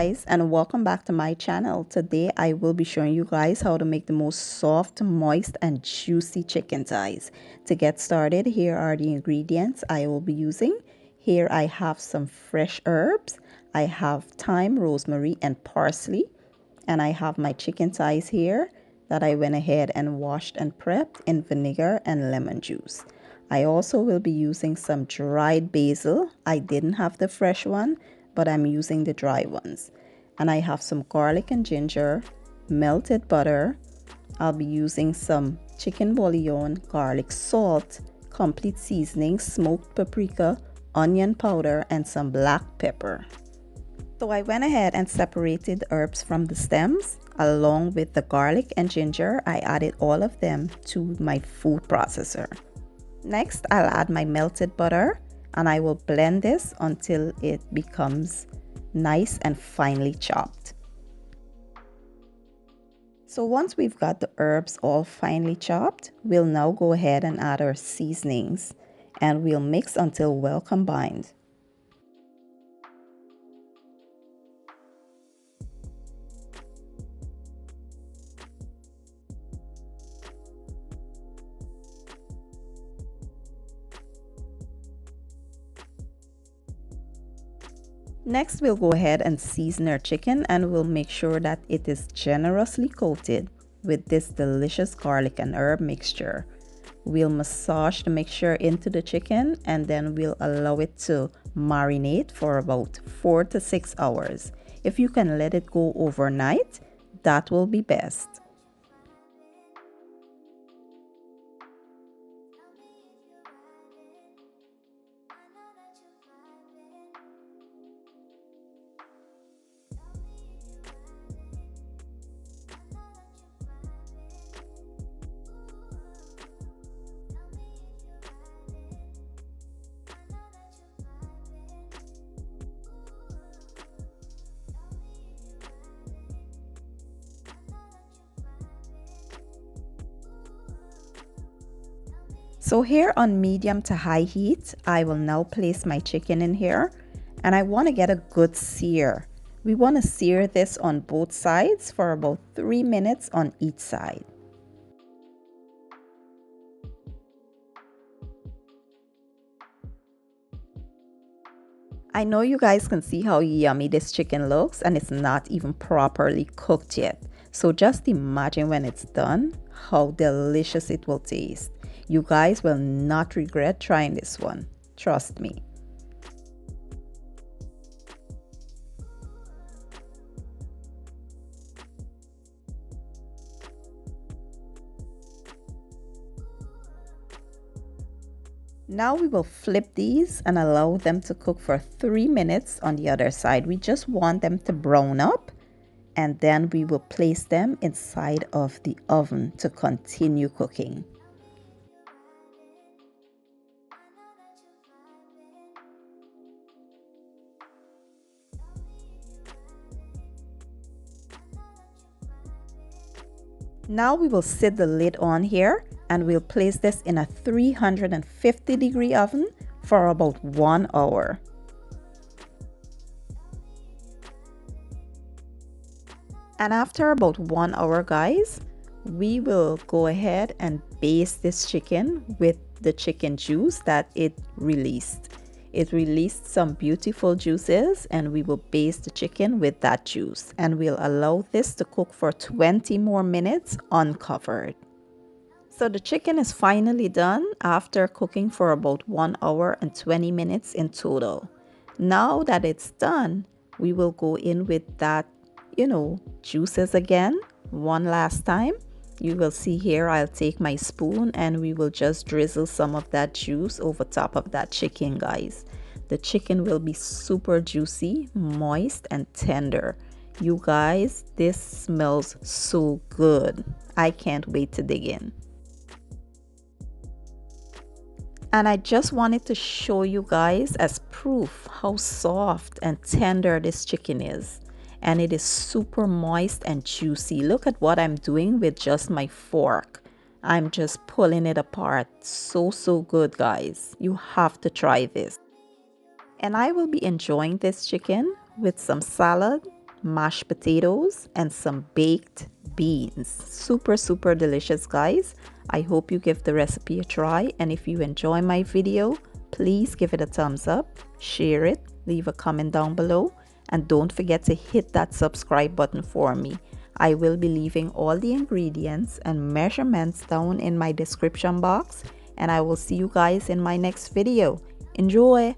guys, and welcome back to my channel. Today I will be showing you guys how to make the most soft, moist and juicy chicken thighs. To get started, here are the ingredients I will be using. Here I have some fresh herbs. I have thyme, rosemary and parsley. And I have my chicken thighs here that I went ahead and washed and prepped in vinegar and lemon juice. I also will be using some dried basil. I didn't have the fresh one, but I'm using the dry ones. And I have some garlic and ginger, melted butter. I'll be using some chicken bouillon, garlic salt, complete seasoning, smoked paprika, onion powder, and some black pepper. So I went ahead and separated the herbs from the stems. Along with the garlic and ginger, I added all of them to my food processor. Next, I'll add my melted butter and I will blend this until it becomes nice and finely chopped. So once we've got the herbs all finely chopped, we'll now go ahead and add our seasonings and we'll mix until well combined. Next, we'll go ahead and season our chicken and we'll make sure that it is generously coated with this delicious garlic and herb mixture. We'll massage the mixture into the chicken and then we'll allow it to marinate for about 4 to 6 hours. If you can let it go overnight, that will be best. So here on medium to high heat, I will now place my chicken in here and I want to get a good sear. We want to sear this on both sides for about 3 minutes on each side. I know you guys can see how yummy this chicken looks and it's not even properly cooked yet. So just imagine when it's done, how delicious it will taste. You guys will not regret trying this one. Trust me. Now we will flip these and allow them to cook for 3 minutes on the other side. We just want them to brown up and then we will place them inside of the oven to continue cooking. Now we will sit the lid on here and we'll place this in a 350-degree oven for about 1 hour. And after about 1 hour, guys, we will go ahead and baste this chicken with the chicken juice that it released. It released some beautiful juices and we will baste the chicken with that juice and we'll allow this to cook for 20 more minutes uncovered. So the chicken is finally done after cooking for about 1 hour and 20 minutes in total. Now that it's done, we will go in with that, juices again one last time. You will see here I'll take my spoon and we will just drizzle some of that juice over top of that chicken, guys. The chicken will be super juicy, moist and tender. You guys, this smells so good. I can't wait to dig in. And I just wanted to show you guys as proof how soft and tender this chicken is. And it is super moist and juicy. Look at what I'm doing with just my fork. I'm just pulling it apart. So good, guys. You have to try this. And I will be enjoying this chicken with some salad, mashed potatoes, and some baked beans. Super, super delicious, guys. I hope you give the recipe a try, and if you enjoy my video, please give it a thumbs up, share it, leave a comment down below, and don't forget to hit that subscribe button for me. I will be leaving all the ingredients and measurements down in my description box, and I will see you guys in my next video. Enjoy!